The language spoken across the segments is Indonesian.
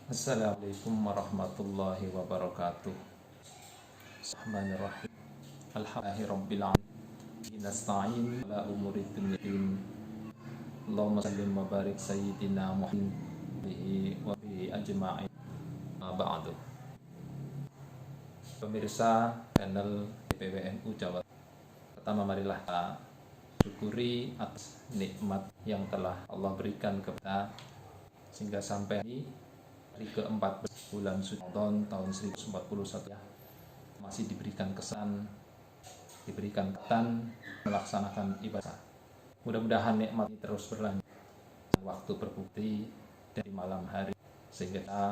Assalamualaikum warahmatullahi wabarakatuh. Bismillahirrahmanirrahim. Alhamdulillahirabbil alamin. Nasta'in ala umuri dunya din. Allahumma sallim wa barik sayyidina Muhammad bihi wa bihi ajma'in. Ba'du. Pemirsa channel PWNU Jawa. Pertama marilah kita syukuri atas nikmat yang telah Allah berikan kepada sehingga sampai hari ke-14 bulan suci Ramadan tahun 1441 ya, masih diberikan kesan, diberikan ketan melaksanakan ibadah. Mudah-mudahan nikmat ini terus berlanjut waktu berbukti dari malam hari sehingga kita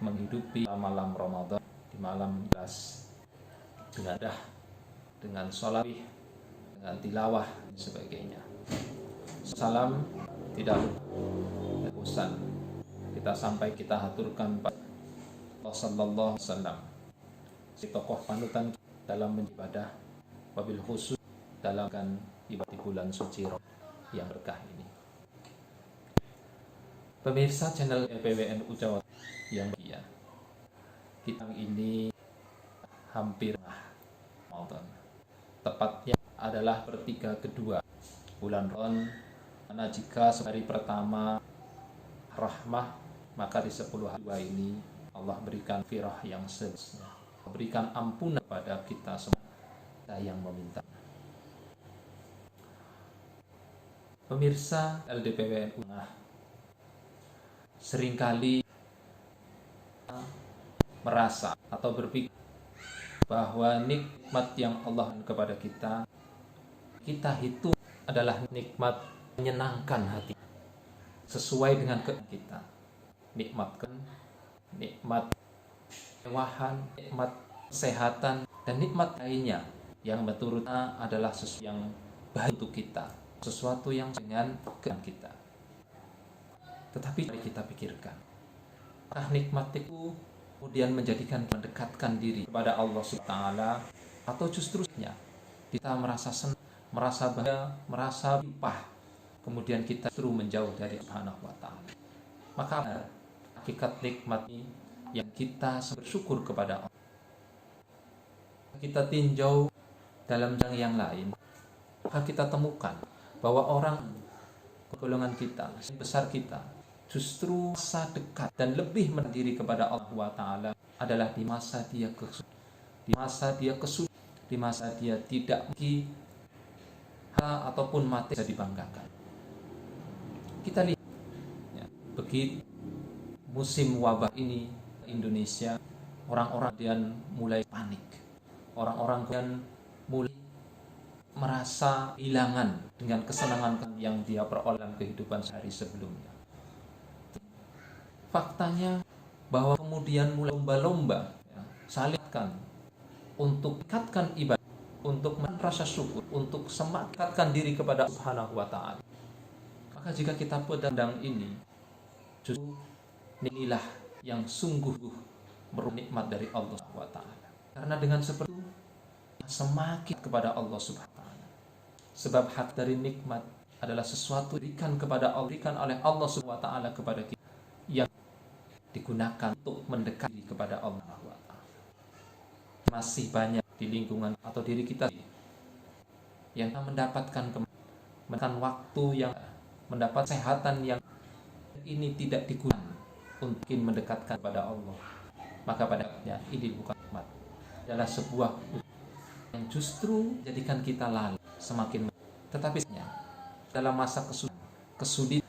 menghidupi malam Ramadan di malam jelas dengan dengan sholat, dengan tilawah dan sebagainya. Salam tidak bosan kita sampai kita haturkan pada Allah sallallahu alaihi wasallam, si tokoh panutan dalam beribadah, wabil khusus dalam ibadah bulan suci yang berkah ini. Pemirsa channel PWNU Jawa yang bahagia, kita ini hampir Ramadan, tepatnya adalah pertiga kedua bulan Ramadan, mana jika hari pertama rahmah, maka di 10 hari ini Allah berikan firah yang seterusnya, berikan ampunan kepada kita semua yang meminta. Pemirsa LDPWNU, seringkali merasa atau berpikir bahwa nikmat yang Allah kepada kita hitung adalah nikmat menyenangkan hati sesuai dengan keinginan kita. Nikmat kemewahan, nikmat kesehatan, dan nikmat lainnya yang menurutnya adalah sesuatu yang baik untuk kita, sesuatu yang dengan keinginan kita. Tetapi mari kita pikirkan, apakah nikmat itu kemudian menjadikan kita mendekatkan diri kepada Allah Subhanahu, atau justru kita merasa senang, merasa bahagia, merasa limpah, kemudian kita justru menjauh dari Subhanahu wa ta'ala. Maka hakikat nikmat ini yang kita bersyukur kepada Allah. Kita tinjau dalam yang lain, maka kita temukan bahwa orang golongan kita, besar kita, justru masa dekat dan lebih mendiri kepada Allah wa ta'ala adalah di masa dia kesulitan, di masa dia tidak lagi ataupun mati bisa dibanggakan. Kita lihat ya, begitu musim wabah ini Indonesia, orang-orang kemudian mulai panik, orang-orang kemudian mulai merasa kehilangan dengan kesenangan yang dia peroleh dalam kehidupan sehari sebelumnya. Faktanya bahwa kemudian mulai lomba-lomba ya, salingkan untuk ikatkan ibadah, untuk merasa syukur, untuk semakatkan diri kepada Subhanahu wa ta'ala. Maka jika kita pandang ini, justru inilah yang sungguh merupakan nikmat dari Allah Subhanahu wa ta'ala. Karena dengan seperti itu semakin kepada Allah Subhanahu wa ta'ala. Sebab hak dari nikmat adalah sesuatu diberikan kepada Allah, diberikan oleh Allah Subhanahu wa ta'ala kepada kita, yang digunakan untuk mendekati kepada Allah Subhanahu wa ta'ala. Masih banyak di lingkungan atau diri kita yang mendapatkan waktu, yang mendapat kesehatan yang ini tidak digunakan untuk mendekatkan kepada Allah. Maka padanya ini bukan nikmat, adalah sebuah yang justru jadikan kita lalai semakin. Tetapi dalam masa kesulitan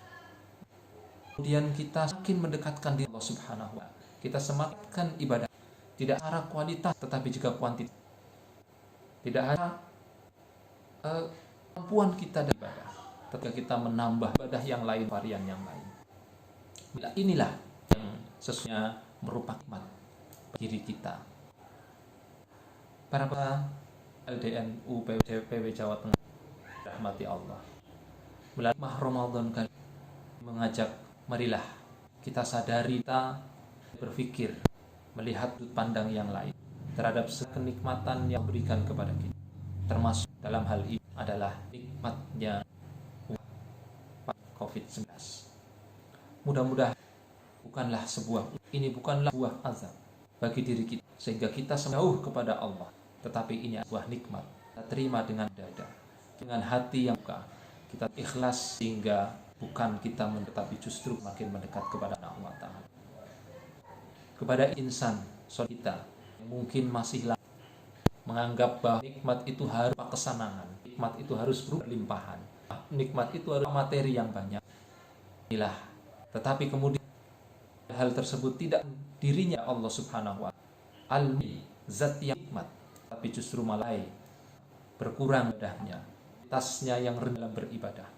kemudian kita semakin mendekatkan diri Allah Subhanahu wa ta'ala. Kita semakin ibadah tidak secara kualitas tetapi juga kuantitas. Tidak hanya kemampuan kita dalam ibadah, tetapi kita menambah ibadah yang lain, varian yang lain. Bila inilah yang sesungguhnya merupakan nikmat bagi diri kita. Para LDNU PW Jawa Tengah rahmati Allah, melalui Ramadan kali mengajak, marilah kita sadari, kita berpikir, melihat sudut pandang yang lain terhadap kenikmatan yang diberikan kepada kita. Termasuk dalam hal ini adalah nikmatnya COVID-19. Mudah-mudahan bukanlah sebuah ini bukanlah buah azab bagi diri kita sehingga kita jauh kepada Allah, tetapi ini sebuah nikmat. Kita terima dengan dada, dengan hati yang buka, kita ikhlas sehingga bukan kita tetapi justru makin mendekat kepada Allah Ta'ala. Kepada insan kita yang mungkin masih menganggap bahwa nikmat itu harus kesenangan, nikmat itu harus berlimpahan, nikmat itu harus materi yang banyak. Inilah, tetapi kemudian hal tersebut tidak dirinya Allah Subhanahu wa Ta'ala zat yang nikmat, tapi justru malah berkurang ibadahnya, tasnya yang rendah dalam beribadah.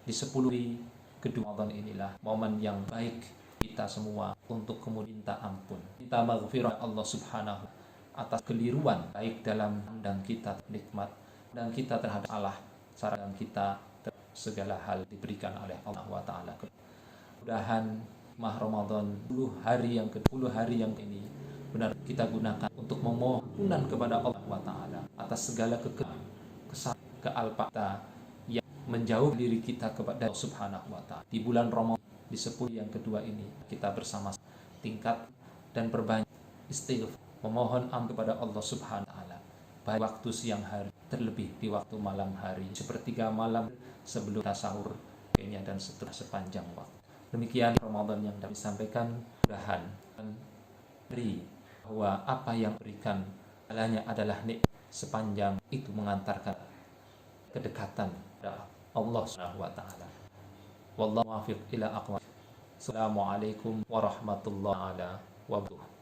Di 10 hari kedua Ramadan inilah momen yang baik kita semua untuk kemudian minta ampun, minta maghfirah Allah Subhanahu atas keliruan baik dalam pandang kita nikmat dan kita terhadap Allah, cara kita segala hal diberikan oleh Allah Ta'ala. Mudah-mudahan Mah Ramadan 10 hari yang ini benar kita gunakan untuk memohon ampunan kepada Allah Ta'ala atas segala kesalahan kealpaan yang menjauh diri kita kepada Allah Subhanahu wa Ta'ala. Di bulan Ramadan di 10 yang kedua ini kita bersama tingkat dan perbanyak istighfar, memohon ampun kepada Allah Subhanahu wa Ta'ala baik waktu siang hari terlebih di waktu malam hari, sepertiga malam sebelum sahur dan setelah sepanjang waktu. Demikian Ramadan yang kami sampaikan. Mudah-mudahan beri bahwa apa yang berikan alanya adalah nikmat sepanjang itu mengantarkan kedekatan kepada Allah Subhanahu wa Ta'ala. Wallahu muwaffiq ila aqwam. Assalamualaikum warahmatullahi wabarakatuh.